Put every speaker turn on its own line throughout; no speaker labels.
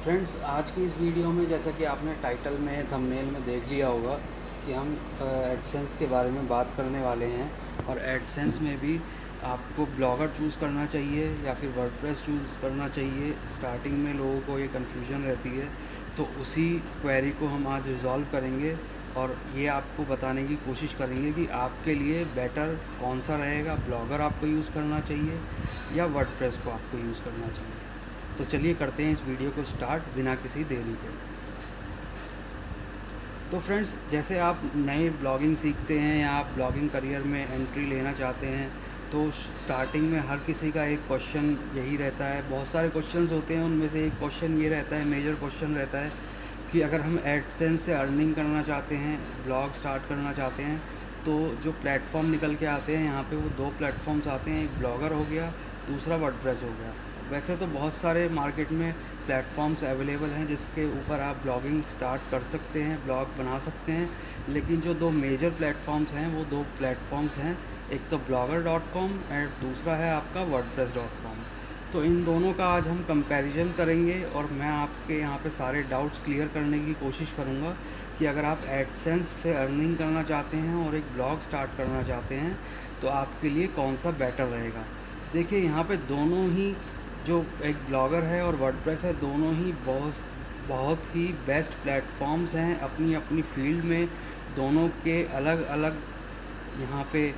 Friends, आज की इस वीडियो में जैसा कि आपने टाइटल में थंबनेल में देख लिया होगा कि हम एडसेंस के बारे में बात करने वाले हैं। और एडसेंस में भी आपको ब्लॉगर चूज़ करना चाहिए या फिर वर्डप्रेस चूज़ करना चाहिए। स्टार्टिंग में लोगों को ये कन्फ्यूजन रहती है, तो उसी क्वेरी को हम आज रिज़ॉल्व करेंगे और ये आपको बताने की कोशिश करेंगे कि आपके लिए बेटर कौन सा रहेगा, ब्लॉगर आपको यूज़ करना चाहिए या वर्डप्रेस को आपको यूज़ करना चाहिए। तो चलिए करते हैं इस वीडियो को स्टार्ट बिना किसी देरी के। तो फ्रेंड्स, जैसे आप नए ब्लॉगिंग सीखते हैं या आप ब्लॉगिंग करियर में एंट्री लेना चाहते हैं, तो स्टार्टिंग में हर किसी का एक क्वेश्चन यही रहता है। बहुत सारे क्वेश्चंस होते हैं, उनमें से एक क्वेश्चन ये रहता है, मेजर क्वेश्चन रहता है कि अगर हम एडसेंस से अर्निंग करना चाहते हैं, ब्लॉग स्टार्ट करना चाहते हैं, तो जो प्लेटफॉर्म निकल के आते हैं यहाँ पे, वो दो प्लेटफॉर्म्स आते हैं। एक ब्लॉगर हो गया, दूसरा वर्डप्रेस हो गया। वैसे तो बहुत सारे मार्केट में प्लेटफॉर्म्स अवेलेबल हैं जिसके ऊपर आप ब्लॉगिंग स्टार्ट कर सकते हैं, ब्लॉग बना सकते हैं। लेकिन जो दो मेजर प्लेटफॉर्म्स हैं, वो दो प्लेटफॉर्म्स हैं, एक तो blogger.com और दूसरा है आपका wordpress.com। तो इन दोनों का आज हम कंपैरिजन करेंगे और मैं आपके यहाँ पे सारे डाउट्स क्लियर करने की कोशिश करूँगा कि अगर आप एडसेंस से अर्निंग करना चाहते हैं और एक ब्लॉग स्टार्ट करना चाहते हैं, तो आपके लिए कौन सा बेटर रहेगा। देखिए, यहाँ पे दोनों ही, जो एक ब्लॉगर है और वर्डप्रेस है, दोनों ही बहुत बहुत ही बेस्ट प्लेटफॉर्म्स हैं अपनी अपनी फील्ड में। दोनों के अलग अलग यहाँ पे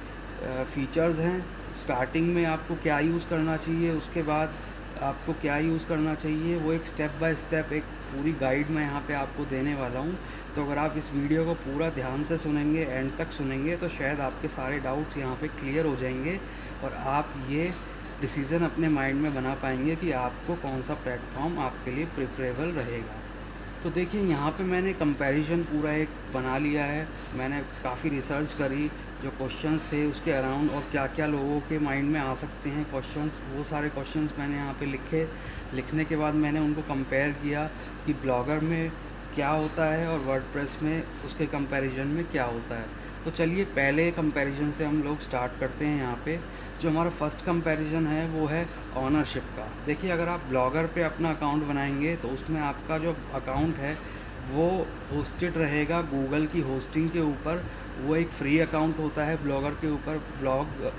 फ़ीचर्स हैं। स्टार्टिंग में आपको क्या यूज़ करना चाहिए, उसके बाद आपको क्या यूज़ करना चाहिए, वो एक स्टेप बाय स्टेप एक पूरी गाइड मैं यहाँ पे आपको देने वाला हूँ। तो अगर आप इस वीडियो को पूरा ध्यान से सुनेंगे, एंड तक सुनेंगे, तो शायद आपके सारे डाउट्स यहाँ पे क्लियर हो जाएंगे और आप ये डिसीज़न अपने माइंड में बना पाएंगे कि आपको कौन सा प्लेटफॉर्म आपके लिए प्रेफरेबल रहेगा। तो देखिए, यहाँ पे मैंने कंपैरिजन पूरा एक बना लिया है। मैंने काफ़ी रिसर्च करी, जो क्वेश्चंस थे उसके अराउंड और क्या क्या लोगों के माइंड में आ सकते हैं क्वेश्चंस, वो सारे क्वेश्चंस मैंने यहाँ पे लिखे। लिखने के बाद मैंने उनको कंपेयर किया कि ब्लॉगर में क्या होता है और वर्डप्रेस में उसके कंपैरिजन में क्या होता है। तो चलिए पहले कंपैरिजन से हम लोग स्टार्ट करते हैं। यहाँ पे जो हमारा फर्स्ट कंपैरिजन है वो है ऑनरशिप का। देखिए, अगर आप ब्लॉगर पे अपना अकाउंट बनाएंगे तो उसमें आपका जो अकाउंट है वो होस्टेड रहेगा गूगल की होस्टिंग के ऊपर। वो एक फ्री अकाउंट होता है ब्लॉगर के ऊपर।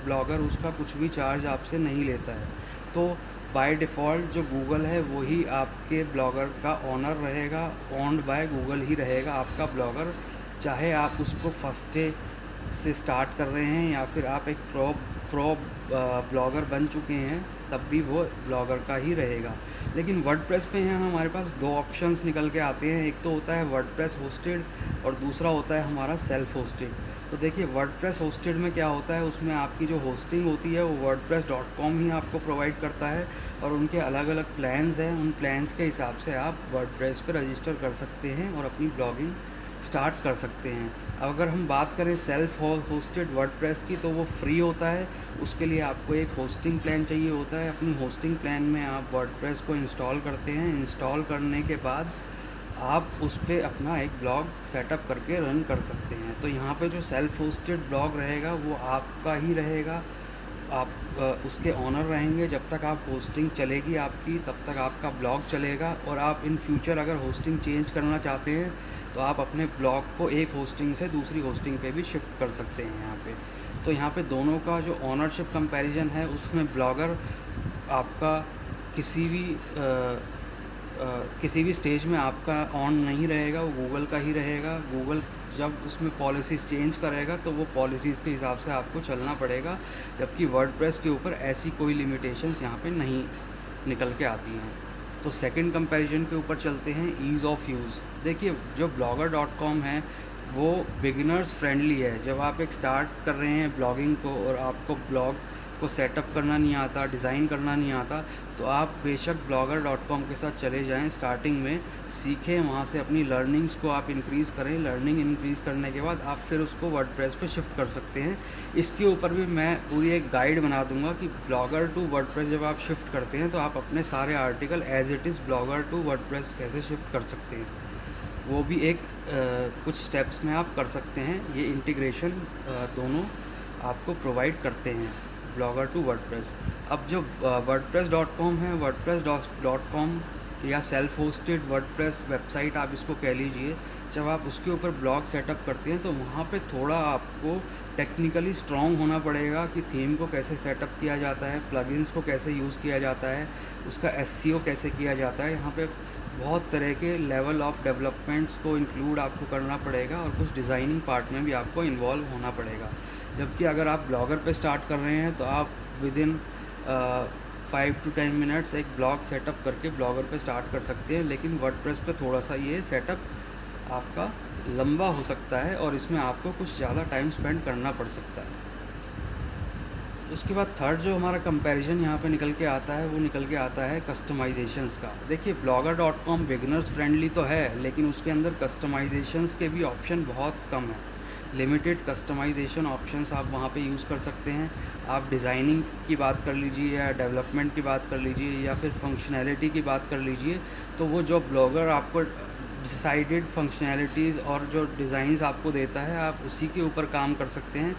ब्लॉगर उसका कुछ भी चार्ज आपसे नहीं लेता है। तो बाय डिफ़ॉल्ट जो गूगल है वही आपके ब्लॉगर का ऑनर रहेगा, ओन्ड बाय गूगल ही रहेगा आपका ब्लॉगर। चाहे आप उसको फर्स्ट डे से स्टार्ट कर रहे हैं या फिर आप एक प्रो ब्लॉगर बन चुके हैं, तब भी वो ब्लॉगर का ही रहेगा। लेकिन वर्डप्रेस पे हैं हमारे पास दो ऑप्शंस निकल के आते हैं। एक तो होता है वर्डप्रेस होस्टेड और दूसरा होता है हमारा सेल्फ होस्टेड। तो देखिए, वर्डप्रेस होस्टेड में क्या होता है, उसमें आपकी जो होस्टिंग होती है वो wordpress.com ही आपको प्रोवाइड करता है और उनके अलग अलग प्लान्स हैं। उन प्लान्स के हिसाब से आप वर्डप्रेस पर रजिस्टर कर सकते हैं और अपनी ब्लॉगिंग स्टार्ट कर सकते हैं। अब अगर हम बात करें सेल्फ होस्टेड वर्डप्रेस की, तो वो फ्री होता है। उसके लिए आपको एक होस्टिंग प्लान चाहिए होता है। अपनी होस्टिंग प्लान में आप वर्डप्रेस को इंस्टॉल करते हैं। इंस्टॉल करने के बाद आप उस पर अपना एक ब्लॉग सेटअप करके रन कर सकते हैं। तो यहाँ पे जो सेल्फ होस्टेड ब्लॉग रहेगा वो आपका ही रहेगा। आप उसके ऑनर रहेंगे। जब तक आप होस्टिंग चलेगी आपकी, तब तक आपका ब्लॉग चलेगा। और आप इन फ्यूचर अगर होस्टिंग चेंज करना चाहते हैं तो आप अपने ब्लॉग को एक होस्टिंग से दूसरी होस्टिंग पे भी शिफ्ट कर सकते हैं यहाँ पे। तो यहाँ पे दोनों का जो ऑनरशिप कंपैरिजन है, उसमें ब्लॉगर आपका किसी भी किसी भी स्टेज में आपका ऑन नहीं रहेगा, वो गूगल का ही रहेगा। गूगल जब उसमें पॉलिसीज़ चेंज करेगा तो वो पॉलिसीज़ के हिसाब से आपको चलना पड़ेगा। जबकि वर्डप्रेस के ऊपर ऐसी कोई लिमिटेशंस यहाँ पे नहीं निकल के आती हैं। तो सेकंड कंपैरिजन के ऊपर चलते हैं, ईज़ ऑफ यूज़। देखिए, जो blogger.com है वो बिगिनर्स फ्रेंडली है। जब आप एक स्टार्ट कर रहे हैं ब्लॉगिंग को और आपको ब्लॉग को सेटअप करना नहीं आता, डिज़ाइन करना नहीं आता, तो आप बेशक blogger.com के साथ चले जाएं। स्टार्टिंग में सीखें, वहाँ से अपनी लर्निंग्स को आप इंक्रीज़ करें। लर्निंग इंक्रीज़ करने के बाद आप फिर उसको वर्डप्रेस पे शिफ्ट कर सकते हैं। इसके ऊपर भी मैं पूरी एक गाइड बना दूंगा कि ब्लॉगर टू वर्डप्रेस जब आप शिफ्ट करते हैं तो आप अपने सारे article as it is Blogger to WordPress कैसे शिफ्ट कर सकते हैं। वो भी एक कुछ स्टेप्स में आप कर सकते हैं। ये इंटीग्रेशन दोनों आपको प्रोवाइड करते हैं, ब्लॉगर टू वर्डप्रेस। अब जो वर्डप्रेस.com है, वर्डप्रेस.com या सेल्फ होस्टेड वर्डप्रेस वेबसाइट आप इसको कह लीजिए, जब आप उसके ऊपर ब्लॉग सेटअप करते हैं तो वहाँ पे थोड़ा आपको टेक्निकली स्ट्रॉन्ग होना पड़ेगा कि थीम को कैसे सेटअप किया जाता है, प्लगइन्स को कैसे यूज़ किया जाता है, उसका एसईओ कैसे किया जाता है। यहाँ पे बहुत तरह के लेवल ऑफ डेवलपमेंट्स को इंक्लूड आपको करना पड़ेगा और कुछ डिज़ाइनिंग पार्ट में भी आपको इन्वॉल्व होना पड़ेगा। जबकि अगर आप ब्लॉगर पे स्टार्ट कर रहे हैं तो आप विद इन 5 to 10 मिनट्स एक ब्लॉग सेटअप करके ब्लॉगर पे स्टार्ट कर सकते हैं। लेकिन वर्डप्रेस पे थोड़ा सा ये सेटअप आपका लंबा हो सकता है और इसमें आपको कुछ ज़्यादा टाइम स्पेंड करना पड़ सकता है। उसके बाद थर्ड जो हमारा कंपैरिजन यहाँ पे निकल के आता है वो निकल के आता है कस्टमाइजेशंस का। देखिए blogger.com बिगनर्स फ्रेंडली तो है, लेकिन उसके अंदर कस्टमाइजेशंस के भी ऑप्शन बहुत कम है। लिमिटेड कस्टमाइजेशन ऑप्शंस आप वहाँ पे यूज़ कर सकते हैं। आप डिज़ाइनिंग की बात कर लीजिए या डेवलपमेंट की बात कर लीजिए या फिर फंक्शनैलिटी की बात कर लीजिए, तो वो जो ब्लॉगर आपको डिसाइडेड फंक्शनैलिटीज़ और जो डिज़ाइंस आपको देता है आप उसी के ऊपर काम कर सकते हैं।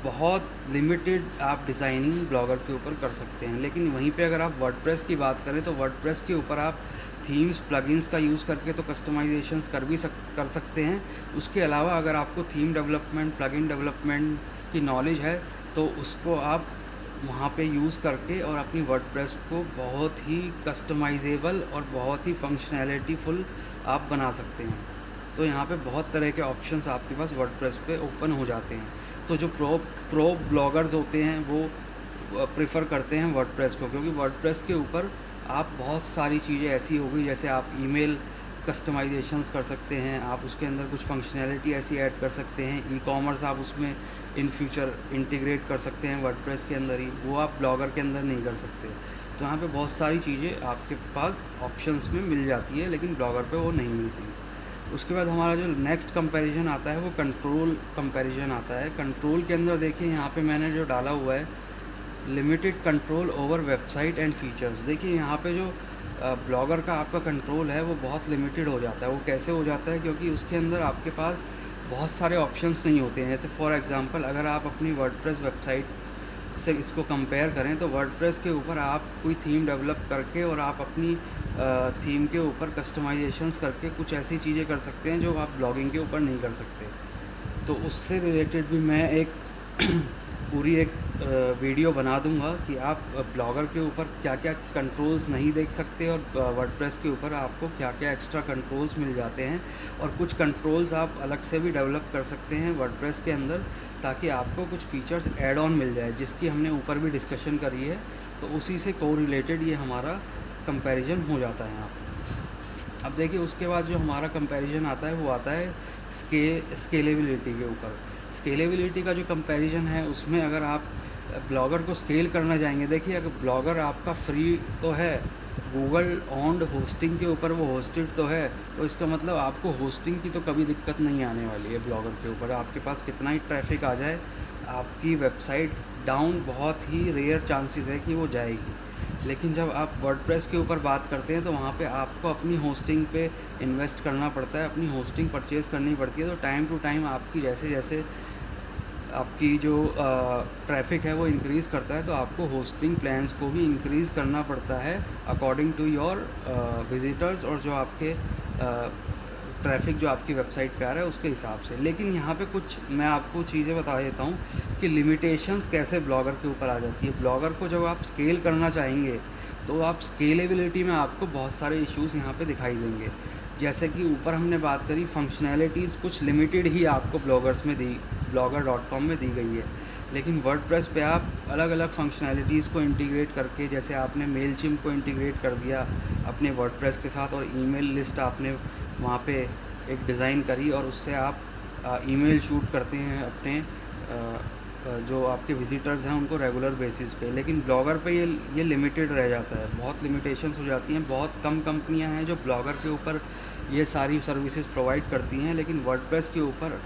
बहुत लिमिटेड आप डिज़ाइनिंग ब्लॉगर के ऊपर कर सकते हैं। लेकिन वहीं पे अगर आप वर्डप्रेस की बात करें तो वर्डप्रेस के ऊपर आप थीम्स प्लगइन्स का यूज़ करके तो कस्टमाइजेशंस कर सकते हैं। उसके अलावा अगर आपको थीम डेवलपमेंट, प्लगइन डेवलपमेंट की नॉलेज है तो उसको आप वहाँ पे यूज़ करके और अपनी वर्डप्रेस को बहुत ही कस्टमाइजेबल और बहुत ही फंक्शनैलिटीफुल आप बना सकते हैं। तो यहाँ पे बहुत तरह के ऑप्शंस आपके पास वर्डप्रेस पे ओपन हो जाते हैं। तो जो प्रो ब्लॉगर्स होते हैं वो प्रेफर करते हैं वर्डप्रेस को, क्योंकि वर्डप्रेस के ऊपर आप बहुत सारी चीज़ें ऐसी हो गई, जैसे आप ईमेल कस्टमाइजेशंस कर सकते हैं, आप उसके अंदर कुछ फंक्शनैलिटी ऐसी ऐड कर सकते हैं, ई कॉमर्स आप उसमें इन फ्यूचर इंटीग्रेट कर सकते हैं वर्डप्रेस के अंदर ही, वो आप ब्लॉगर के अंदर नहीं कर सकते। तो यहाँ पे बहुत सारी चीज़ें आपके पास ऑप्शंस में मिल जाती है, लेकिन ब्लॉगर पे वो नहीं मिलती। उसके बाद हमारा जो नेक्स्ट कंपैरिजन आता है वो कंट्रोल कंपैरिजन आता है। कंट्रोल के अंदर देखिए यहाँ पे मैंने जो डाला हुआ है limited control over website and features. देखिए यहाँ पे जो ब्लॉगर का आपका कंट्रोल है वो बहुत लिमिटेड हो जाता है। वो कैसे हो जाता है, क्योंकि उसके अंदर आपके पास बहुत सारे ऑप्शंस नहीं होते हैं। जैसे फॉर एग्जांपल अगर आप अपनी वर्डप्रेस वेबसाइट से इसको कंपेयर करें तो वर्डप्रेस के ऊपर आप कोई थीम डेवलप करके और आप अपनी थीम के ऊपर कस्टमाइजेशंस करके कुछ ऐसी चीज़ें कर सकते हैं जो आप ब्लॉगिंग के ऊपर नहीं कर सकते। तो उससे रिलेटेड भी मैं एक पूरी एक वीडियो बना दूंगा कि आप ब्लॉगर के ऊपर क्या क्या कंट्रोल्स नहीं देख सकते और वर्डप्रेस के ऊपर आपको क्या क्या एक्स्ट्रा कंट्रोल्स मिल जाते हैं, और कुछ कंट्रोल्स आप अलग से भी डेवलप कर सकते हैं वर्डप्रेस के अंदर, ताकि आपको कुछ फीचर्स ऐड ऑन मिल जाए, जिसकी हमने ऊपर भी डिस्कशन करी है। तो उसी से को रिलेटेड ये हमारा कंपैरिजन हो जाता है यहाँ पर। अब देखिए उसके बाद जो हमारा कंपैरिजन आता है वो आता है स्केलेबिलिटी के ऊपर। स्केलेबिलिटी का जो कंपैरिजन है उसमें अगर आप ब्लॉगर को स्केल करना चाहेंगे, देखिए अगर ब्लॉगर आपका फ्री तो है, गूगल ऑन्ड होस्टिंग के ऊपर वो होस्टेड तो है, तो इसका मतलब आपको होस्टिंग की तो कभी दिक्कत नहीं आने वाली है ब्लॉगर के ऊपर। आपके पास कितना ही ट्रैफिक आ जाए, आपकी वेबसाइट डाउन बहुत ही रेयर चांसेस है कि वो जाएगी। लेकिन जब आप वर्डप्रेस के ऊपर बात करते हैं तो वहाँ पे आपको अपनी होस्टिंग पे इन्वेस्ट करना पड़ता है, अपनी होस्टिंग परचेज़ करनी पड़ती है। तो टाइम टू टाइम आपकी जैसे जैसे आपकी जो ट्रैफिक है वो इंक्रीज़ करता है, तो आपको होस्टिंग प्लान्स को भी इंक्रीज़ करना पड़ता है अकॉर्डिंग टू योर विजिटर्स और जो आपके ट्रैफिक जो आपकी वेबसाइट पे आ रहा है उसके हिसाब से। लेकिन यहाँ पे कुछ मैं आपको चीज़ें बता देता हूँ कि लिमिटेशंस कैसे ब्लॉगर के ऊपर आ जाती है। ब्लॉगर को जब आप स्केल करना चाहेंगे तो आप स्केलेबिलिटी में आपको बहुत सारे इश्यूज़ यहाँ पे दिखाई देंगे। जैसे कि ऊपर हमने बात करी फंक्शनैलिटीज़ कुछ लिमिटेड ही आपको blogger.com में दी गई है, लेकिन वर्डप्रेस पे आप अलग अलग फंक्शनैलिटीज़ को इंटीग्रेट करके, जैसे आपने मेलचिम्प को इंटीग्रेट कर दिया अपने वर्डप्रेस के साथ और ईमेल लिस्ट आपने वहाँ पे एक डिज़ाइन करी और उससे आप ईमेल शूट करते हैं अपने जो आपके विजिटर्स हैं उनको रेगुलर बेसिस पे। लेकिन ब्लॉगर पे ये लिमिटेड रह जाता है, बहुत लिमिटेशंस हो जाती हैं। बहुत कम कंपनियां हैं जो ब्लॉगर के ऊपर ये सारी सर्विसेज प्रोवाइड करती हैं, लेकिन वर्डप्रेस के ऊपर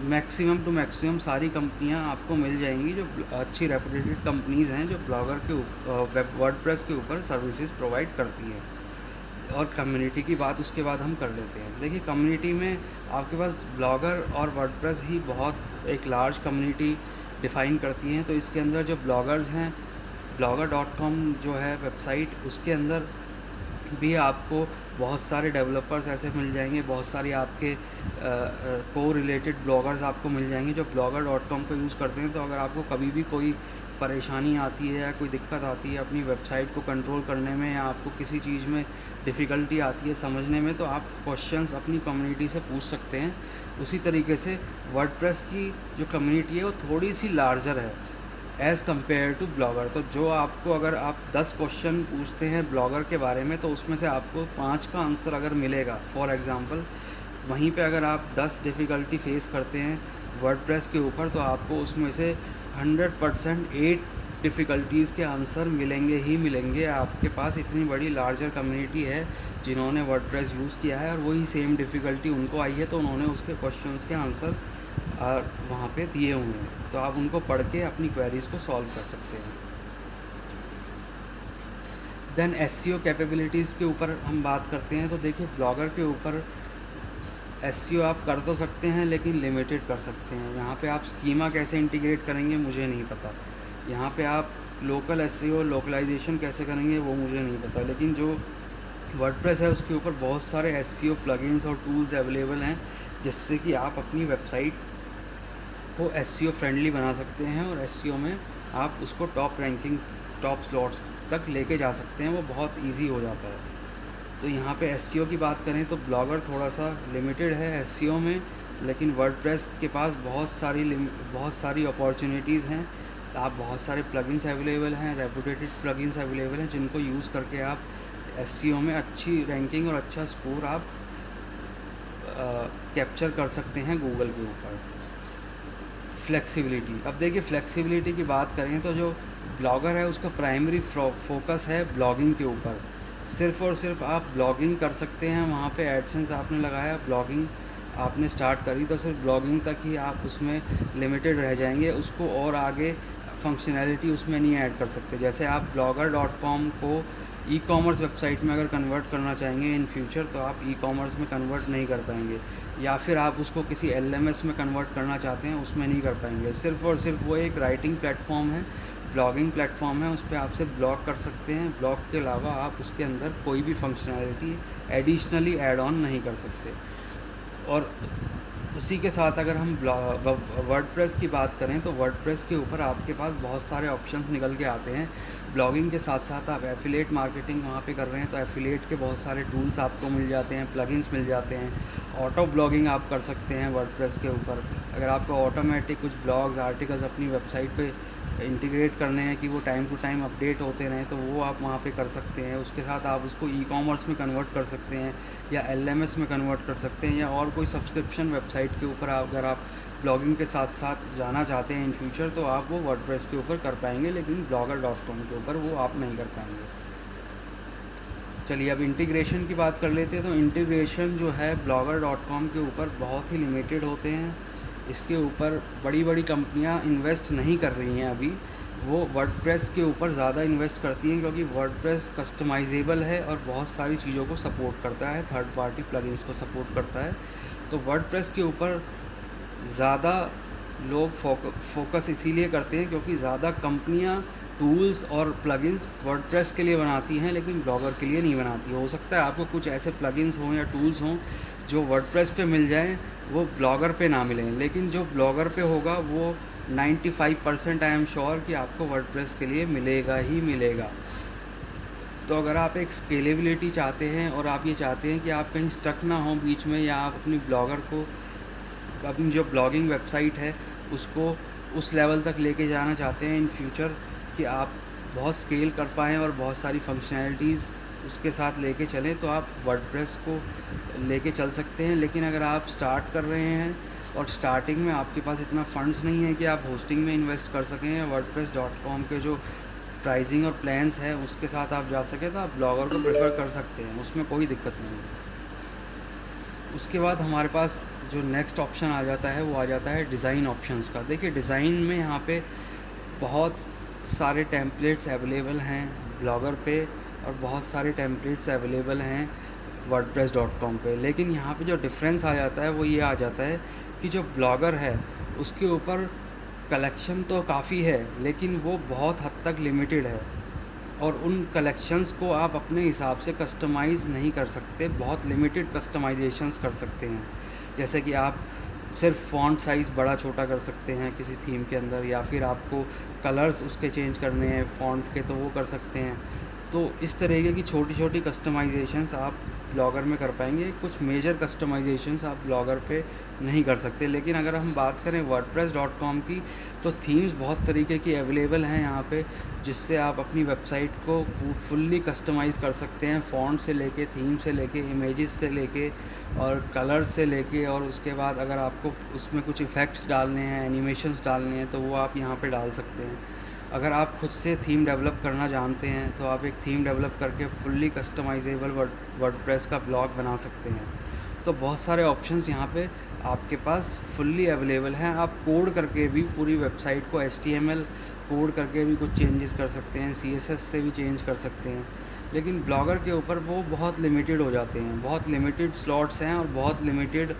मैक्सिमम टू मैक्सिमम सारी कंपनियां आपको मिल जाएंगी जो अच्छी रेपुटेड कंपनीज़ हैं जो ब्लॉगर के वर्डप्रेस के ऊपर सर्विसेज प्रोवाइड करती हैं। और कम्युनिटी की बात उसके बाद हम कर लेते हैं। देखिए कम्युनिटी में आपके पास ब्लॉगर और वर्डप्रेस ही बहुत एक लार्ज कम्युनिटी डिफ़ाइन करती हैं। तो इसके अंदर जो ब्लॉगर्स हैं, blogger.com जो है वेबसाइट, उसके अंदर भी आपको बहुत सारे डेवलपर्स ऐसे मिल जाएंगे, बहुत सारी आपके को रिलेटेड ब्लॉगर्स आपको मिल जाएंगे जो blogger.com को यूज़ करते हैं। तो अगर आपको कभी भी कोई परेशानी आती है या कोई दिक्कत आती है अपनी वेबसाइट को कंट्रोल करने में, या आपको किसी चीज़ में डिफ़िकल्टी आती है समझने में, तो आप क्वेश्चंस अपनी कम्युनिटी से पूछ सकते हैं। उसी तरीके से वर्डप्रेस की जो कम्युनिटी है वो थोड़ी सी लार्जर है एज़ कम्पेयर टू ब्लॉगर। तो जो आपको, अगर आप 10 क्वेश्चन पूछते हैं ब्लॉगर के बारे में, तो उसमें से आपको 5 का आंसर अगर मिलेगा फॉर एग्ज़ाम्पल, वहीं पे अगर आप 10 डिफ़िकल्टी फेस करते हैं वर्डप्रेस के ऊपर, तो आपको उसमें से 100% 8 डिफ़िकल्टीज़ के आंसर मिलेंगे ही मिलेंगे। आपके पास इतनी बड़ी लार्जर कम्युनिटी है जिन्होंने वर्डप्रेस यूज़ किया है और वही सेम डिफ़िकल्टी उनको आई है, तो उन्होंने उसके क्वेश्चंस के आंसर वहाँ पे दिए हुए हैं। तो आप उनको पढ़ के अपनी क्वेरीज़ को सॉल्व कर सकते हैं। देन एसईओ कैपेबिलिटीज़ के ऊपर हम बात करते हैं। तो देखिए, ब्लॉगर के ऊपर एसईओ आप कर तो सकते हैं लेकिन लिमिटेड कर सकते हैं। यहाँ पे आप स्कीमा कैसे इंटीग्रेट करेंगे मुझे नहीं पता। यहाँ पे आप लोकल एसईओ लोकलाइजेशन कैसे करेंगे वो मुझे नहीं पता। लेकिन जो वर्डप्रेस है उसके ऊपर बहुत सारे एसईओ प्लगइन्स और टूल्स अवेलेबल हैं जिससे कि आप अपनी वेबसाइट को एसईओ फ्रेंडली बना सकते हैं और एसईओ में आप उसको टॉप रैंकिंग, टॉप स्लॉट्स तक लेके जा सकते हैं। वो बहुत इजी हो जाता है। तो यहाँ पे एसईओ की बात करें तो ब्लॉगर थोड़ा सा लिमिटेड है एसईओ में, लेकिन वर्डप्रेस के पास बहुत सारी अपॉर्चुनिटीज़ हैं। आप बहुत सारे प्लगइन्स अवेलेबल हैं, रेपुटेटेड प्लगइन्स अवेलेबल हैं जिनको यूज़ करके आप एसईओ में अच्छी रैंकिंग और अच्छा स्कोर आप कैप्चर कर सकते हैं गूगल के ऊपर। फ्लेक्सिबिलिटी, अब देखिए फ्लेक्सिबिलिटी की बात करें तो जो ब्लॉगर है उसका प्राइमरी फोकस है ब्लॉगिंग के ऊपर। सिर्फ़ और सिर्फ आप ब्लॉगिंग कर सकते हैं। वहाँ पे एडसेंस आपने लगाया, ब्लॉगिंग आपने स्टार्ट करी, तो सिर्फ ब्लॉगिंग तक ही आप उसमें लिमिटेड रह जाएंगे। उसको और आगे फंक्शनैलिटी उसमें नहीं ऐड कर सकते। जैसे आप blogger.com को ई कॉमर्स वेबसाइट में अगर कन्वर्ट करना चाहेंगे इन फ्यूचर, तो आप ई कॉमर्स में कन्वर्ट नहीं कर पाएंगे। या फिर आप उसको किसी LMS में कन्वर्ट करना चाहते हैं, उसमें नहीं कर पाएंगे। सिर्फ़ और सिर्फ वो एक राइटिंग प्लेटफॉर्म है, ब्लॉगिंग प्लेटफॉर्म है, उस पर आप सिर्फ ब्लॉग कर सकते हैं। ब्लॉग के अलावा आप उसके अंदर कोई भी फंक्शनैलिटी एडिशनली ऐड ऑन नहीं कर सकते। और उसी के साथ अगर हम वर्डप्रेस की बात करें तो वर्डप्रेस के ऊपर आपके पास बहुत सारे ऑप्शंस निकल के आते हैं। ब्लॉगिंग के साथ साथ आप एफिलिएट मार्केटिंग वहाँ पे कर रहे हैं तो एफिलिएट के बहुत सारे टूल्स आपको मिल जाते हैं, प्लगइन्स मिल जाते हैं। ऑटो ब्लॉगिंग आप कर सकते हैं वर्डप्रेस के ऊपर। अगर आपको ऑटोमेटिक कुछ ब्लॉग्स, आर्टिकल्स अपनी वेबसाइट पे इंटीग्रेट करने हैं कि वो टाइम टू टाइम अपडेट होते रहें, तो वो आप वहाँ पे कर सकते हैं। उसके साथ आप उसको ई कॉमर्स में कन्वर्ट कर सकते हैं या LMS में कन्वर्ट कर सकते हैं, या और कोई सब्सक्रिप्शन वेबसाइट के ऊपर अगर आप ब्लॉगिंग के साथ साथ जाना चाहते हैं इन फ्यूचर, तो आप वो वर्डप्रेस के ऊपर कर पाएंगे, लेकिन blogger.com के ऊपर वो आप नहीं कर पाएंगे। चलिए अब इंटीग्रेशन की बात कर लेते हैं। तो इंटीग्रेशन जो है blogger.com के ऊपर बहुत ही लिमिटेड होते हैं। इसके ऊपर बड़ी बड़ी कंपनियां इन्वेस्ट नहीं कर रही हैं अभी। वो वर्डप्रेस के ऊपर ज़्यादा इन्वेस्ट करती हैं क्योंकि वर्डप्रेस कस्टमाइजेबल है और बहुत सारी चीज़ों को सपोर्ट करता है, थर्ड पार्टी प्लगइन्स को सपोर्ट करता है। तो वर्डप्रेस के ऊपर ज़्यादा लोग फोकस इसीलिए करते हैं क्योंकि ज़्यादा कंपनियां टूल्स और प्लगइन्स वर्डप्रेस के लिए बनाती हैं लेकिन ब्लॉगर के लिए नहीं बनाती। हो सकता है आपको कुछ ऐसे प्लगइन्स हों या टूल्स हों जो वर्डप्रेस पे मिल जाएं, वो ब्लॉगर पे ना मिलें, लेकिन जो ब्लॉगर पे होगा वो 95% आई एम श्योर कि आपको वर्डप्रेस के लिए मिलेगा ही मिलेगा। तो अगर आप एक स्केलेबिलिटी चाहते हैं और आप ये चाहते हैं कि आप कहीं स्टक ना हो बीच में, या आप अपनी ब्लॉगर को, अपनी जो ब्लॉगिंग वेबसाइट है उसको उस लेवल तक लेके जाना चाहते हैं इन फ्यूचर कि आप बहुत स्केल कर पाएँ और बहुत सारी फंक्शनैलिटीज़ उसके साथ लेके चलें, तो आप वर्डप्रेस को लेके चल सकते हैं। लेकिन अगर आप स्टार्ट कर रहे हैं और स्टार्टिंग में आपके पास इतना फंड्स नहीं है कि आप होस्टिंग में इन्वेस्ट कर सकें, या वर्डप्रेस.com के जो प्राइसिंग और प्लान्स है उसके साथ आप जा सकें, तो आप ब्लॉगर को प्रेफर कर सकते हैं, उसमें कोई दिक्कत नहीं है। उसके बाद हमारे पास जो नेक्स्ट ऑप्शन आ जाता है वो आ जाता है डिज़ाइन ऑप्शंस का। देखिए डिज़ाइन में यहाँ पे बहुत सारे टेम्पलेट्स अवेलेबल हैं ब्लॉगर पे और बहुत सारे टेम्पलेट्स अवेलेबल हैं वर्डप्रेस.com पे। लेकिन यहाँ पे जो डिफरेंस आ जाता है वो ये आ जाता है कि जो ब्लॉगर है उसके ऊपर कलेक्शन तो काफ़ी है लेकिन वो बहुत हद तक लिमिटेड है। और उन कलेक्शंस को आप अपने हिसाब से कस्टमाइज़ नहीं कर सकते, बहुत लिमिटेड कस्टमाइजेशंस कर सकते हैं। जैसे कि आप सिर्फ फ़ॉन्ट साइज़ बड़ा छोटा कर सकते हैं किसी थीम के अंदर, या फिर आपको कलर्स उसके चेंज करने हैं फ़ॉन्ट के तो वो कर सकते हैं। तो इस तरीके की छोटी छोटी कस्टमाइजेशंस आप ब्लॉगर में कर पाएंगे, कुछ मेजर कस्टमाइजेशंस आप ब्लॉगर पे नहीं कर सकते। लेकिन अगर हम बात करें wordpress.com की, तो थीम्स बहुत तरीके की अवेलेबल हैं यहाँ पे, जिससे आप अपनी वेबसाइट को फुल्ली कस्टमाइज़ कर सकते हैं, फ़ॉन्ट से लेके, थीम से लेके, इमेजेस से लेके और कलर्स से लेके। और उसके बाद अगर आपको उसमें कुछ इफ़ेक्ट्स डालने हैं, एनिमेशंस डालने हैं, तो वो आप यहाँ पे डाल सकते हैं। अगर आप खुद से थीम डेवलप करना जानते हैं तो आप एक थीम डेवलप करके फुल्ली कस्टमाइजेबल वर्डप्रेस का ब्लॉग बना सकते हैं। तो बहुत सारे ऑप्शंस यहाँ पे आपके पास फुल्ली अवेलेबल हैं। आप कोड करके भी पूरी वेबसाइट को HTML कोड करके भी कुछ चेंजेस कर सकते हैं, CSS से भी चेंज कर सकते हैं। लेकिन ब्लॉगर के ऊपर वो बहुत लिमिटेड हो जाते हैं, बहुत लिमिटेड स्लॉट्स हैं और बहुत लिमिटेड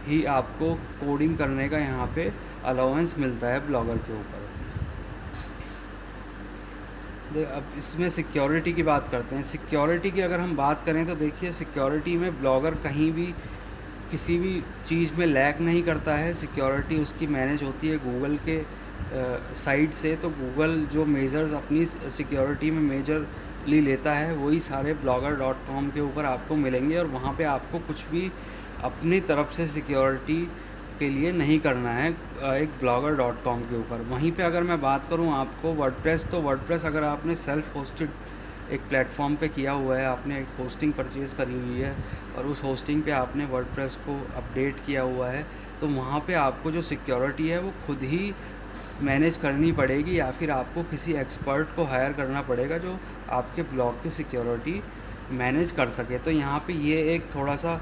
ही आपको कोडिंग करने का यहाँ पे अलाउंस मिलता है ब्लॉगर के ऊपर। अब इसमें सिक्योरिटी की बात करते हैं। सिक्योरिटी की अगर हम बात करें तो देखिए, सिक्योरिटी में ब्लॉगर कहीं भी किसी भी चीज़ में लैक नहीं करता है। सिक्योरिटी उसकी मैनेज होती है गूगल के साइड से। तो गूगल जो मेजर्स अपनी सिक्योरिटी में मेजरली लेता है, वही सारे blogger.com के ऊपर आपको मिलेंगे, और वहाँ पे आपको कुछ भी अपनी तरफ से सिक्योरिटी के लिए नहीं करना है एक blogger.com के ऊपर। वहीं पे अगर मैं बात करूँ आपको वर्डप्रेस, तो वर्डप्रेस अगर आपने सेल्फ होस्टेड एक प्लेटफॉर्म पे किया हुआ है, आपने एक होस्टिंग परचेज़ करी हुई है और उस होस्टिंग पे आपने वर्डप्रेस को अपडेट किया हुआ है, तो वहाँ पे आपको जो सिक्योरिटी है वो खुद ही मैनेज करनी पड़ेगी, या फिर आपको किसी एक्सपर्ट को हायर करना पड़ेगा जो आपके ब्लॉग की सिक्योरिटी मैनेज कर सके। तो यहाँ पे ये एक थोड़ा सा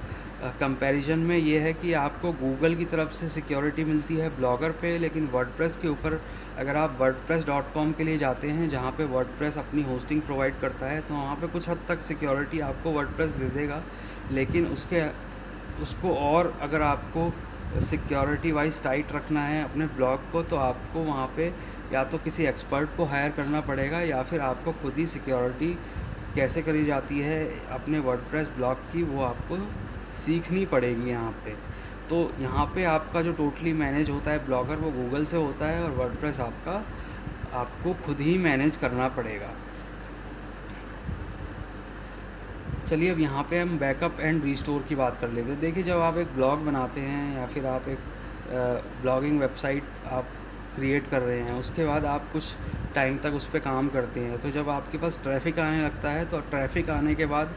कंपैरिजन में ये है कि आपको गूगल की तरफ से सिक्योरिटी मिलती है ब्लॉगर पे, लेकिन वर्डप्रेस के ऊपर अगर आप wordpress.com के लिए जाते हैं, जहाँ पे वर्डप्रेस अपनी होस्टिंग प्रोवाइड करता है, तो वहाँ पे कुछ हद तक सिक्योरिटी आपको वर्डप्रेस दे देगा। लेकिन उसको और अगर आपको सिक्योरिटी वाइज टाइट रखना है अपने ब्लॉग को, तो आपको वहाँ पे या तो किसी एक्सपर्ट को हायर करना पड़ेगा, या फिर आपको खुद ही सिक्योरिटी कैसे करी जाती है अपने वर्डप्रेस ब्लॉग की, वो आपको सीखनी पड़ेगी यहाँ पे। तो यहाँ पे आपका जो टोटली मैनेज होता है ब्लॉगर, वो गूगल से होता है, और वर्डप्रेस आपको खुद ही मैनेज करना पड़ेगा। चलिए अब यहाँ पे हम बैकअप एंड रिस्टोर की बात कर लेते हैं। देखिए, जब आप एक ब्लॉग बनाते हैं या फिर आप एक ब्लॉगिंग वेबसाइट आप क्रिएट कर रहे हैं, उसके बाद आप कुछ टाइम तक उस पर काम करते हैं, तो जब आपके पास ट्रैफ़िक आने लगता है, तो ट्रैफ़िक आने के बाद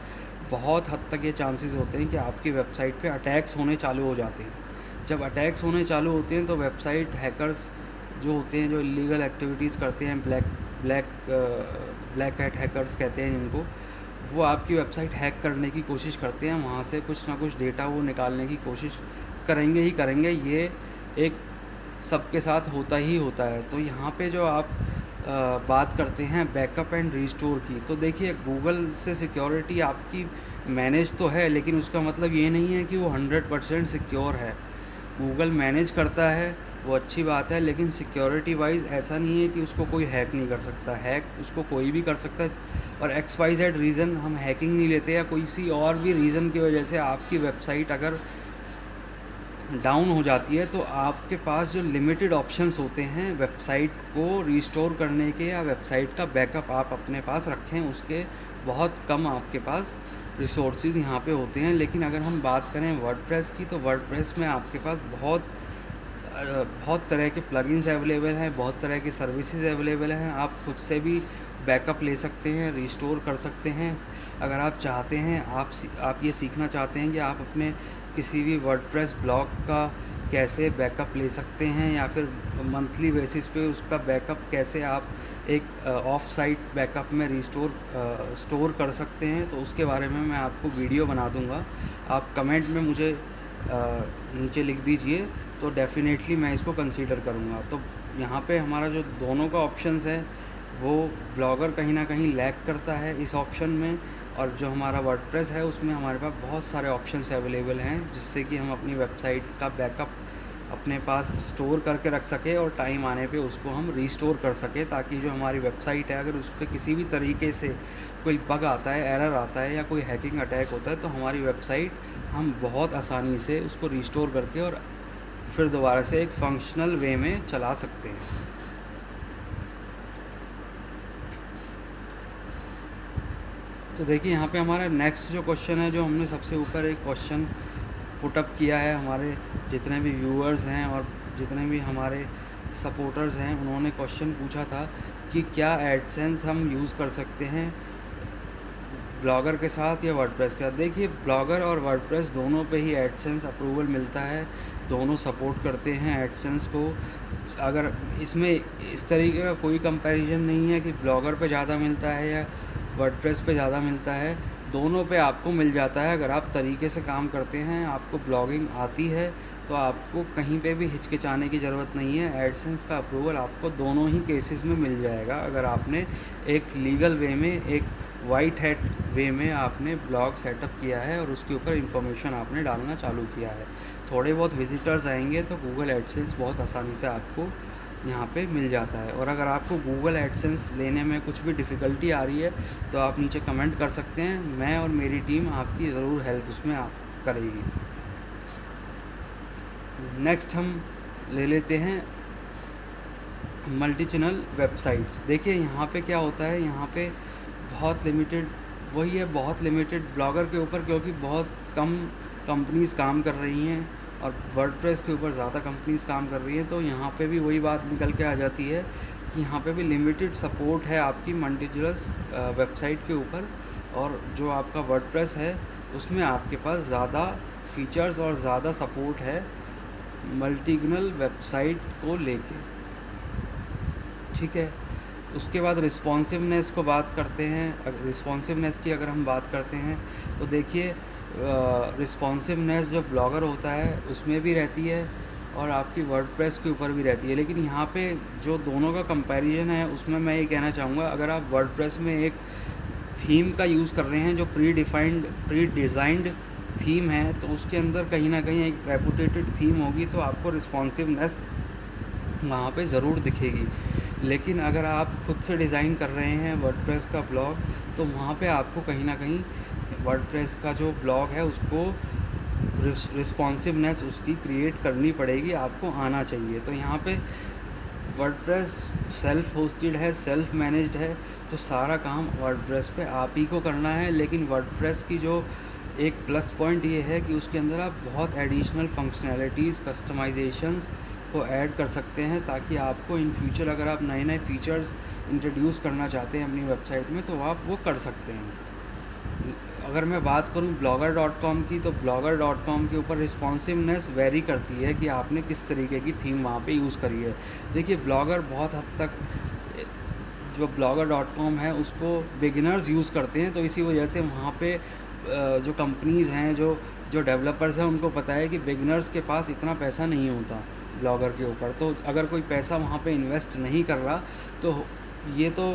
बहुत हद तक ये चांसेस होते हैं कि आपकी वेबसाइट पे अटैक्स होने चालू हो जाते हैं। जब अटैक्स होने चालू होते हैं तो वेबसाइट हैकर्स जो होते हैं, जो इलीगल एक्टिविटीज़ करते हैं, ब्लैक हैट हैकर्स कहते हैं जिनको, वो आपकी वेबसाइट हैक करने की कोशिश करते हैं। वहाँ से कुछ ना कुछ डेटा वो निकालने की कोशिश करेंगे ही करेंगे। ये एक सबके साथ होता ही होता है। तो यहाँ पे जो आप बात करते हैं बैकअप एंड रिस्टोर की, तो देखिए, गूगल से सिक्योरिटी आपकी मैनेज तो है, लेकिन उसका मतलब ये नहीं है कि वो 100% सिक्योर है। गूगल मैनेज करता है, वो अच्छी बात है, लेकिन सिक्योरिटी वाइज ऐसा नहीं है कि उसको कोई हैक नहीं कर सकता। हैक उसको कोई भी कर सकता है, और XYZ रीज़न हम हैकिंग नहीं लेते, या कोई सी और भी रीज़न की वजह से आपकी वेबसाइट अगर डाउन हो जाती है, तो आपके पास जो लिमिटेड ऑप्शंस होते हैं वेबसाइट को रिस्टोर करने के, या वेबसाइट का बैकअप आप अपने पास रखें, उसके बहुत कम आपके पास रिसोर्सेज यहाँ पे होते हैं। लेकिन अगर हम बात करें वर्डप्रेस की, तो वर्डप्रेस में आपके पास बहुत तरह के प्लगइन्स अवेलेबल हैं, बहुत तरह की सर्विसेज अवेलेबल हैं। आप खुद से भी बैकअप ले सकते हैं, रिस्टोर कर सकते हैं। अगर आप चाहते हैं, आप ये सीखना चाहते हैं कि आप अपने किसी भी वर्डप्रेस ब्लॉग का कैसे बैकअप ले सकते हैं, या फिर मंथली बेसिस पे उसका बैकअप कैसे आप एक ऑफ साइट बैकअप में स्टोर कर सकते हैं, तो उसके बारे में मैं आपको वीडियो बना दूंगा। आप कमेंट में मुझे नीचे लिख दीजिए, तो डेफ़िनेटली मैं इसको कंसीडर करूँगा। तो यहाँ पे हमारा जो दोनों का ऑप्शंस है, वो ब्लॉगर कहीं ना कहीं लैग करता है इस ऑप्शन में, और जो हमारा वर्डप्रेस है उसमें हमारे पास बहुत सारे ऑप्शंस अवेलेबल हैं, जिससे कि हम अपनी वेबसाइट का बैकअप अपने पास स्टोर करके रख सके और टाइम आने पे उसको हम रीस्टोर कर सके, ताकि जो हमारी वेबसाइट है अगर उस पर किसी भी तरीके से कोई बग आता है, एरर आता है या कोई हैकिंग अटैक होता है, तो हमारी वेबसाइट हम बहुत आसानी से उसको रीस्टोर करके और फिर दोबारा से एक फंक्शनल वे में चला सकते हैं। तो देखिए यहाँ पे हमारा नेक्स्ट जो क्वेश्चन है, जो हमने सबसे ऊपर एक क्वेश्चन पुटअप किया है, हमारे जितने भी व्यूअर्स हैं और जितने भी हमारे सपोर्टर्स हैं, उन्होंने क्वेश्चन पूछा था कि क्या एडसेंस हम यूज़ कर सकते हैं ब्लॉगर के साथ या वर्डप्रेस के साथ। देखिए, ब्लॉगर और वर्डप्रेस दोनों पे ही एडसेंस अप्रूवल मिलता है, दोनों सपोर्ट करते हैं एडसेंस को। अगर इसमें इस तरीके का कोई कंपैरिजन नहीं है कि ब्लॉगर पे ज़्यादा मिलता है या वर्डप्रेस पे ज़्यादा मिलता है, दोनों पे आपको मिल जाता है। अगर आप तरीके से काम करते हैं, आपको ब्लॉगिंग आती है, तो आपको कहीं पे भी हिचकिचाने की ज़रूरत नहीं है। एडसेंस का अप्रूवल आपको दोनों ही केसेस में मिल जाएगा, अगर आपने एक लीगल वे में, एक वाइट हैट वे में आपने ब्लॉग सेटअप किया है और उसके ऊपर इंफॉर्मेशन आपने डालना चालू किया है। थोड़े बहुत विजिटर्स आएंगे तो गूगल एडसेंस बहुत आसानी से आपको यहाँ पे मिल जाता है। और अगर आपको गूगल एडसेंस लेने में कुछ भी डिफ़िकल्टी आ रही है, तो आप नीचे कमेंट कर सकते हैं, मैं और मेरी टीम आपकी ज़रूर हेल्प उसमें आप करेगी। नेक्स्ट हम ले लेते हैं मल्टी चैनल वेबसाइट्स। देखिए यहाँ पे क्या होता है, यहाँ पे बहुत लिमिटेड, वही है, बहुत लिमिटेड ब्लॉगर के ऊपर, क्योंकि बहुत कम कंपनीज़ काम कर रही हैं और वर्डप्रेस के ऊपर ज़्यादा कंपनीज़ काम कर रही हैं। तो यहाँ पे भी वही बात निकल के आ जाती है कि यहाँ पे भी लिमिटेड सपोर्ट है आपकी मल्टीचैनल्स वेबसाइट के ऊपर, और जो आपका वर्डप्रेस है उसमें आपके पास ज़्यादा फीचर्स और ज़्यादा सपोर्ट है मल्टीचैनल वेबसाइट को लेके। ठीक है, उसके बाद रिस्पॉन्सिवनेस को बात करते हैं। रिस्पॉन्सिवनेस की अगर हम बात करते हैं तो देखिए, रिस्पॉन्सिवनेस जो ब्लॉगर होता है उसमें भी रहती है और आपकी वर्डप्रेस के ऊपर भी रहती है। लेकिन यहाँ पे जो दोनों का कंपैरिजन है, उसमें मैं ये कहना चाहूँगा, अगर आप वर्डप्रेस में एक थीम का यूज़ कर रहे हैं जो प्री डिज़ाइंड थीम है, तो उसके अंदर कहीं ना कहीं एक रेपुटेटेड थीम होगी, तो आपको रिस्पॉन्सिवनेस वहाँ पे ज़रूर दिखेगी। लेकिन अगर आप खुद से डिज़ाइन कर रहे हैं वर्डप्रेस का ब्लॉग, तो वहाँ पे आपको कहीं ना कहीं वर्डप्रेस का जो ब्लॉग है उसको रिस्पॉन्सिवनेस उसकी क्रिएट करनी पड़ेगी, आपको आना चाहिए। तो यहाँ पे वर्डप्रेस सेल्फ होस्टेड है, सेल्फ मैनेज्ड है, तो सारा काम वर्डप्रेस पे आप ही को करना है। लेकिन वर्डप्रेस की जो एक प्लस पॉइंट ये है कि उसके अंदर आप बहुत एडिशनल फंक्शनैलिटीज़, कस्टमाइजेशंस को ऐड कर सकते हैं, ताकि आपको इन फ्यूचर अगर आप नए नए फीचर्स इंट्रोड्यूस करना चाहते हैं अपनी वेबसाइट में, तो आप वो कर सकते हैं। अगर मैं बात करूं blogger.com की, तो blogger.com के ऊपर रिस्पॉन्सिवनेस वेरी करती है कि आपने किस तरीके की थीम वहाँ पे यूज़ करी है। देखिए, ब्लॉगर बहुत हद तक, जो blogger.com है उसको बिगिनर्स यूज़ करते हैं, तो इसी वजह से वहाँ पे जो कंपनीज़ हैं, जो डेवलपर्स हैं, उनको पता है कि बिगिनर्स के पास इतना पैसा नहीं होता ब्लॉगर के ऊपर। तो अगर कोई पैसा वहाँ पे इन्वेस्ट नहीं कर रहा, तो ये तो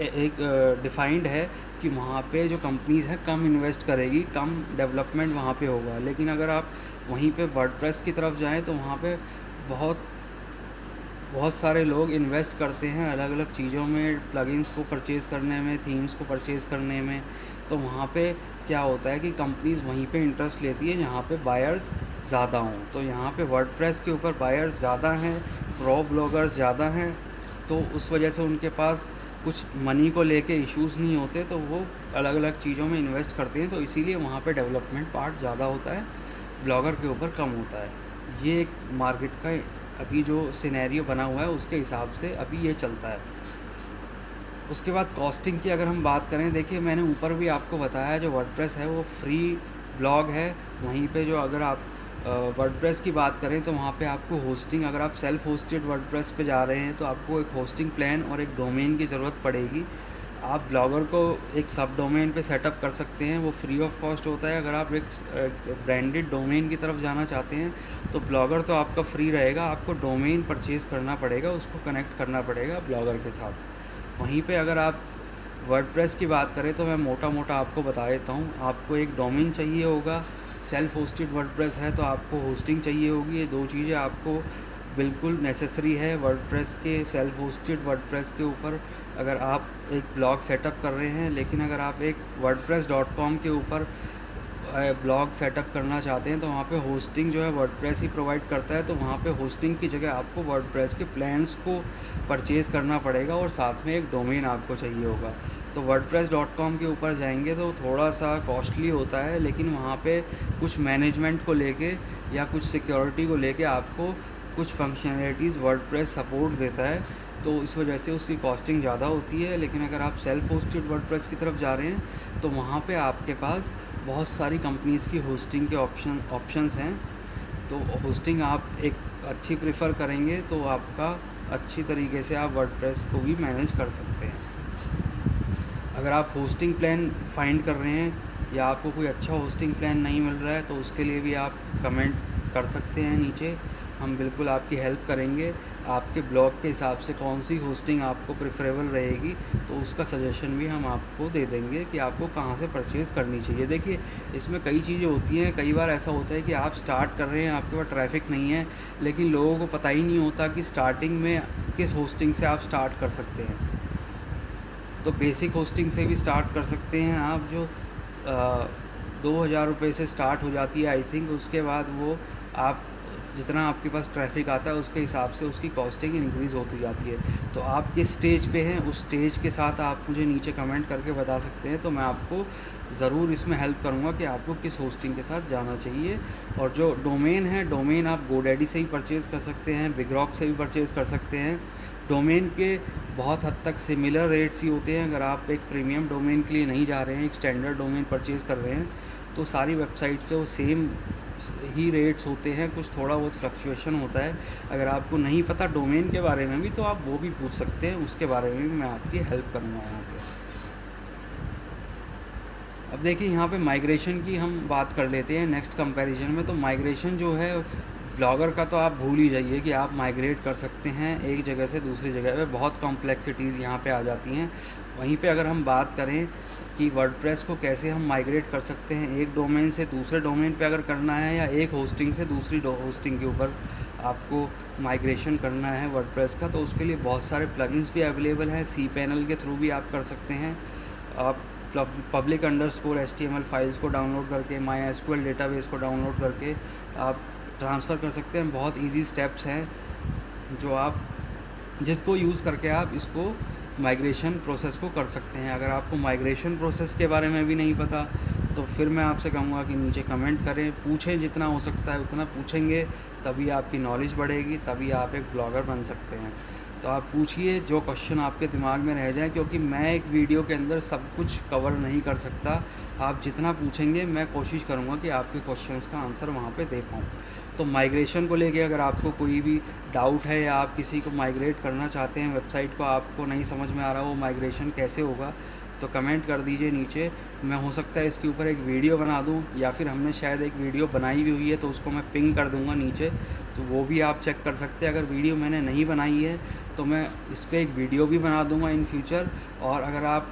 एक डिफाइंड है कि वहाँ पे जो कंपनीज़ हैं कम इन्वेस्ट करेगी, कम डेवलपमेंट वहाँ पे होगा। लेकिन अगर आप वहीं पे वर्डप्रेस की तरफ जाएँ, तो वहाँ पे बहुत बहुत सारे लोग इन्वेस्ट करते हैं अलग अलग चीज़ों में, प्लगइन्स को परचेज़ करने में, थीम्स को परचेज़ करने में। तो वहाँ पे क्या होता है कि कंपनीज़ वहीं पे इंटरेस्ट लेती है जहाँ पे बायर्स ज़्यादा हों। तो यहाँ पे वर्डप्रेस के ऊपर बायर्स ज़्यादा हैं, प्रो ब्लॉगर्स ज़्यादा हैं, तो उस वजह से उनके पास कुछ मनी को लेके इश्यूज़ नहीं होते, तो वो अलग अलग चीज़ों में इन्वेस्ट करते हैं। तो इसीलिए वहाँ पे डेवलपमेंट पार्ट ज़्यादा होता है, ब्लॉगर के ऊपर कम होता है। ये एक मार्केट का अभी जो सिनेरियो बना हुआ है उसके हिसाब से अभी ये चलता है। उसके बाद कॉस्टिंग की अगर हम बात करें, देखिए मैंने ऊपर भी आपको बताया, जो वर्डप्रेस है वो फ्री ब्लॉग है। वहीं पे जो अगर आप वर्डप्रेस की बात करें, तो वहाँ पे आपको होस्टिंग, अगर आप सेल्फ होस्टेड वर्डप्रेस पे जा रहे हैं, तो आपको एक होस्टिंग प्लान और एक डोमेन की ज़रूरत पड़ेगी। आप ब्लॉगर को एक सब डोमेन पे सेटअप कर सकते हैं, वो फ्री ऑफ कॉस्ट होता है। अगर आप एक ब्रांडेड डोमेन की तरफ जाना चाहते हैं, तो ब्लॉगर तो आपका फ्री रहेगा, आपको डोमेन परचेज़ करना पड़ेगा, उसको कनेक्ट करना पड़ेगा ब्लॉगर के साथ। वहीं पे अगर आप वर्डप्रेस की बात करें, तो मैं मोटा मोटा आपको बता देता हूँ। आपको एक डोमेन चाहिए होगा, सेल्फ होस्टेड वर्डप्रेस है तो आपको होस्टिंग चाहिए होगी। ये दो चीज़ें आपको बिल्कुल नेसेसरी है वर्डप्रेस के, सेल्फ होस्टेड वर्डप्रेस के ऊपर। अगर आप एक ब्लॉग सेटअप कर रहे हैं, लेकिन अगर आप एक wordpress.com के ऊपर ब्लॉग सेटअप करना चाहते हैं तो वहाँ पे होस्टिंग जो है वर्डप्रेस ही प्रोवाइड करता है। तो वहाँ पे होस्टिंग की जगह आपको वर्डप्रेस के प्लान्स को परचेज़ करना पड़ेगा और साथ में एक डोमेन आपको चाहिए होगा। तो wordpress.com के ऊपर जाएंगे तो थोड़ा सा कॉस्टली होता है, लेकिन वहाँ पे कुछ मैनेजमेंट को लेके या कुछ सिक्योरिटी को लेके आपको कुछ फंक्शनैलिटीज़ वर्डप्रेस सपोर्ट देता है, तो इस वजह से उसकी कॉस्टिंग ज़्यादा होती है। लेकिन अगर आप सेल्फ होस्टेड वर्डप्रेस की तरफ जा रहे हैं तो वहाँ पे आपके पास बहुत सारी कंपनीज़ की होस्टिंग के ऑप्शंस हैं। तो होस्टिंग आप एक अच्छी प्रेफर करेंगे तो आपका अच्छी तरीके से आप वर्डप्रेस को भी मैनेज कर सकते हैं। अगर आप होस्टिंग प्लान फाइंड कर रहे हैं या आपको कोई अच्छा होस्टिंग प्लान नहीं मिल रहा है तो उसके लिए भी आप कमेंट कर सकते हैं नीचे, हम बिल्कुल आपकी हेल्प करेंगे। आपके ब्लॉग के हिसाब से कौन सी होस्टिंग आपको प्रेफरेबल रहेगी तो उसका सजेशन भी हम आपको दे देंगे कि आपको कहाँ से परचेज़ करनी चाहिए। देखिए, इसमें कई चीज़ें होती हैं। कई बार ऐसा होता है कि आप स्टार्ट कर रहे हैं, आपके पास ट्रैफिक नहीं है, लेकिन लोगों को पता ही नहीं होता कि स्टार्टिंग में किस होस्टिंग से आप स्टार्ट कर सकते हैं। तो बेसिक होस्टिंग से भी स्टार्ट कर सकते हैं आप, जो 2,000 रुपये से स्टार्ट हो जाती है आई थिंक। उसके बाद वो आप जितना आपके पास ट्रैफिक आता है उसके हिसाब से उसकी कॉस्टिंग इंक्रीज़ होती जाती है। तो आप किस स्टेज पे हैं उस स्टेज के साथ आप मुझे नीचे कमेंट करके बता सकते हैं, तो मैं आपको ज़रूर इसमें हेल्प करूँगा कि आपको किस होस्टिंग के साथ जाना चाहिए। और जो डोमेन है, डोमेन आप GoDaddy से ही परचेज़ कर सकते हैं, बिगरॉक से भी परचेज़ कर सकते हैं। डोमेन के बहुत हद तक सिमिलर रेट्स ही होते हैं। अगर आप एक प्रीमियम डोमेन के लिए नहीं जा रहे हैं, एक स्टैंडर्ड डोमेन परचेज़ कर रहे हैं, तो सारी वेबसाइट पे वो सेम ही रेट्स होते हैं। कुछ थोड़ा बहुत फ्लक्चुएशन होता है। अगर आपको नहीं पता डोमेन के बारे में भी तो आप वो भी पूछ सकते हैं, उसके बारे में भी मैं आपकी हेल्प करूँगा यहाँ पे। अब देखिए, यहाँ पे माइग्रेशन की हम बात कर लेते हैं नेक्स्ट कंपैरिजन में। तो माइग्रेशन जो है ब्लॉगर का तो आप भूल ही जाइए कि आप माइग्रेट कर सकते हैं एक जगह से दूसरी जगह पे। बहुत कॉम्प्लेक्सिटीज़ यहाँ पे आ जाती हैं। वहीं पे अगर हम बात करें कि वर्डप्रेस को कैसे हम माइग्रेट कर सकते हैं, एक डोमेन से दूसरे डोमेन पे अगर करना है या एक होस्टिंग से दूसरी होस्टिंग के ऊपर आपको माइग्रेशन करना है वर्डप्रेस का, तो उसके लिए बहुत सारे प्लगइन्स भी अवेलेबल हैं। cPanel के थ्रू भी आप कर सकते हैं। आप public_HTML फाइल्स को डाउनलोड करके, MySQL डेटाबेस को डाउनलोड करके आप ट्रांसफ़र कर सकते हैं। बहुत इजी स्टेप्स हैं जो आप जिसको यूज़ करके आप इसको माइग्रेशन प्रोसेस को कर सकते हैं। अगर आपको माइग्रेशन प्रोसेस के बारे में भी नहीं पता तो फिर मैं आपसे कहूँगा कि नीचे कमेंट करें, पूछें, जितना हो सकता है उतना पूछेंगे, तभी आपकी नॉलेज बढ़ेगी, तभी आप एक ब्लॉगर बन सकते हैं। तो आप पूछिए जो क्वेश्चन आपके दिमाग में रह जाए, क्योंकि मैं एक वीडियो के अंदर सब कुछ कवर नहीं कर सकता। आप जितना पूछेंगे मैं कोशिश करूँगा कि आपके क्वेश्चंस का आंसर वहाँ पे दे पाऊँ। तो माइग्रेशन को लेके अगर आपको कोई भी डाउट है या आप किसी को माइग्रेट करना चाहते हैं वेबसाइट को, आपको नहीं समझ में आ रहा वो माइग्रेशन कैसे होगा, तो कमेंट कर दीजिए नीचे। मैं हो सकता है इसके ऊपर एक वीडियो बना दूं, या फिर हमने शायद एक वीडियो बनाई भी हुई है तो उसको मैं पिंग कर दूंगा नीचे, तो वो भी आप चेक कर सकते हैं। अगर वीडियो मैंने नहीं बनाई है तो मैं इस पर एक वीडियो भी बना दूंगा इन फ्यूचर। और अगर आप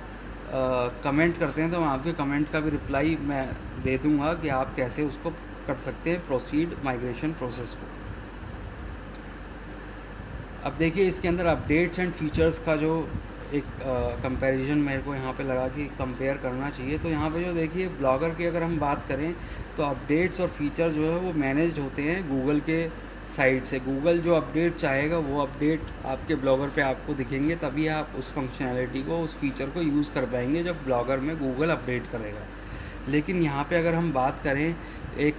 कमेंट करते हैं तो मैं आपके कमेंट का भी रिप्लाई मैं दे दूंगा कि आप कैसे उसको कर सकते हैं प्रोसीड माइग्रेशन प्रोसेस को। अब देखिए, इसके अंदर अपडेट्स एंड फीचर्स का जो एक कंपैरिजन मेरे को यहाँ पे लगा कि कंपेयर करना चाहिए। तो यहाँ पे जो देखिए, ब्लॉगर की अगर हम बात करें तो अपडेट्स और फीचर जो है वो मैनेज्ड होते हैं गूगल के साइड से। गूगल जो अपडेट चाहेगा वो अपडेट आपके ब्लॉगर पे आपको दिखेंगे, तभी आप उस फंक्शनैलिटी को, उस फीचर को यूज़ कर पाएंगे जब ब्लॉगर में गूगल अपडेट करेगा। लेकिन यहाँ पे अगर हम बात करें एक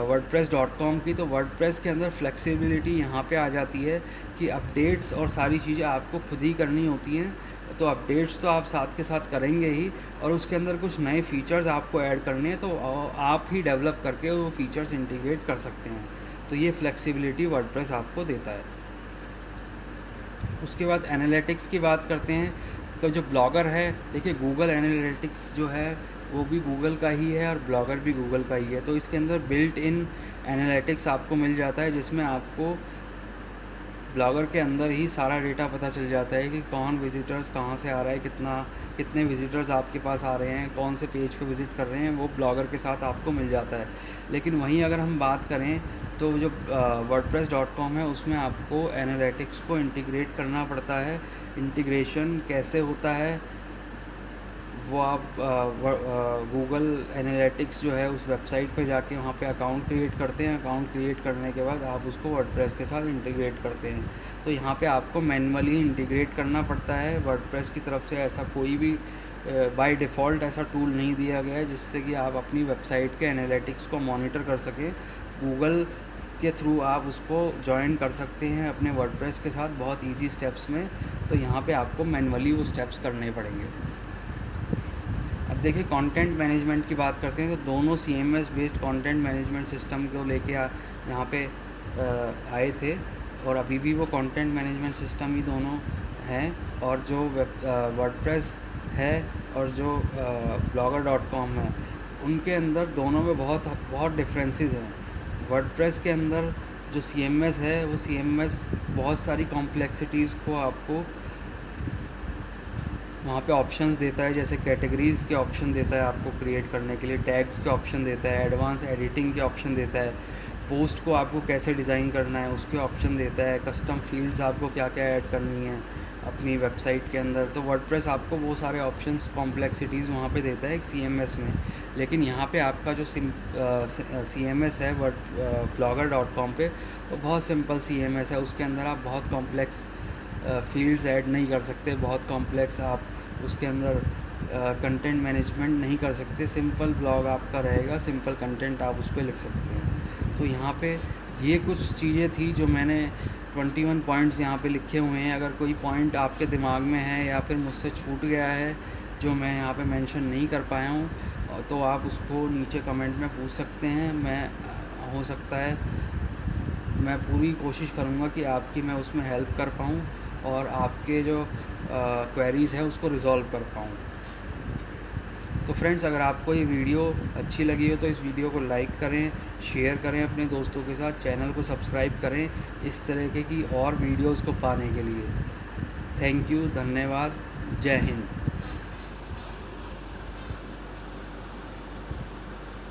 wordpress.com की, तो वर्डप्रेस के अंदर फ्लेक्सिबिलिटी यहाँ पे आ जाती है कि अपडेट्स और सारी चीज़ें आपको खुद ही करनी होती हैं। तो अपडेट्स तो आप साथ के साथ करेंगे ही, और उसके अंदर कुछ नए फीचर्स आपको ऐड करने हैं तो आप ही डेवलप करके वो फीचर्स इंटीग्रेट कर सकते हैं। तो ये फ्लेक्सिबिलिटी वर्डप्रेस आपको देता है। उसके बाद एनालिटिक्स की बात करते हैं। तो जो ब्लॉगर है, देखिए गूगल एनालिटिक्स जो है वो भी गूगल का ही है और ब्लॉगर भी गूगल का ही है। तो इसके अंदर बिल्ट इन एनालिटिक्स आपको मिल जाता है, जिसमें आपको ब्लॉगर के अंदर ही सारा डेटा पता चल जाता है कि कौन विजिटर्स कहाँ से आ रहा है, कितने विजिटर्स आपके पास आ रहे हैं, कौन से पेज पे विज़िट कर रहे हैं, वो ब्लॉगर के साथ आपको मिल जाता है। लेकिन वहीं अगर हम बात करें तो जो wordpress.com है उसमें आपको एनालिटिक्स को इंटीग्रेट करना पड़ता है। इंटीग्रेशन कैसे होता है वो आप गूगल एनालिटिक्स जो है उस वेबसाइट पे जाके वहाँ पे अकाउंट क्रिएट करते हैं। अकाउंट क्रिएट करने के बाद आप उसको वर्डप्रेस के साथ इंटीग्रेट करते हैं। तो यहाँ पे आपको मैन्युअली इंटीग्रेट करना पड़ता है। वर्डप्रेस की तरफ से ऐसा कोई भी बाय डिफ़ॉल्ट ऐसा टूल नहीं दिया गया है जिससे कि आप अपनी वेबसाइट के एनालिटिक्स को मॉनिटर कर सकें। गूगल के थ्रू आप उसको जॉइन कर सकते हैं अपने वर्डप्रेस के साथ बहुत ईजी स्टेप्स में। तो यहाँ पे आपको मैन्युअली वो स्टेप्स करने पड़ेंगे। अब देखिए कंटेंट मैनेजमेंट की बात करते हैं तो दोनों CMS based content management system को लेके यहाँ पे आए थे और अभी भी वो कंटेंट मैनेजमेंट सिस्टम ही दोनों हैं। और जो वर्डप्रेस है और जो blogger.com है उनके अंदर दोनों में बहुत बहुत डिफरेंसेस हैं। वर्डप्रेस के अंदर जो CMS है वो CMS बहुत सारी कॉम्प्लेक्सिटीज़ को आपको वहाँ पे ऑप्शंस देता है, जैसे कैटेगरीज़ के ऑप्शन देता है आपको क्रिएट करने के लिए, टैग्स के ऑप्शन देता है, एडवांस एडिटिंग के ऑप्शन देता है, पोस्ट को आपको कैसे डिज़ाइन करना है उसके ऑप्शन देता है, कस्टम फील्ड्स आपको क्या क्या ऐड करनी है अपनी वेबसाइट के अंदर। तो वर्डप्रेस आपको वो सारे ऑप्शंस कॉम्प्लेक्सिटीज़ वहाँ पे देता है CMS में। लेकिन यहाँ पे आपका जो CMS है blogger.com पे वो बहुत सिंपल CMS है। उसके अंदर आप बहुत कॉम्प्लेक्स फील्ड्स ऐड नहीं कर सकते, बहुत कॉम्प्लेक्स आप उसके अंदर कंटेंट मैनेजमेंट नहीं कर सकते। सिंपल ब्लॉग आपका रहेगा, सिंपल कंटेंट आप उस पर लिख सकते हैं। तो यहाँ पे ये कुछ चीज़ें थी जो मैंने 21 पॉइंट्स यहाँ पे लिखे हुए हैं। अगर कोई पॉइंट आपके दिमाग में है या फिर मुझसे छूट गया है जो मैं यहाँ पे मेंशन नहीं कर पाया हूँ तो आप उसको नीचे कमेंट में पूछ सकते हैं। हो सकता है मैं पूरी कोशिश करूँगा कि आपकी मैं उसमें हेल्प कर पाऊँ और आपके जो क्वेरीज़ है उसको रिज़ॉल्व कर पाऊँ। तो फ्रेंड्स, अगर आपको ये वीडियो अच्छी लगी हो तो इस वीडियो को लाइक करें, शेयर करें अपने दोस्तों के साथ, चैनल को सब्सक्राइब करें इस तरह की और वीडियोज़ को पाने के लिए। थैंक यू, धन्यवाद, जय हिंद।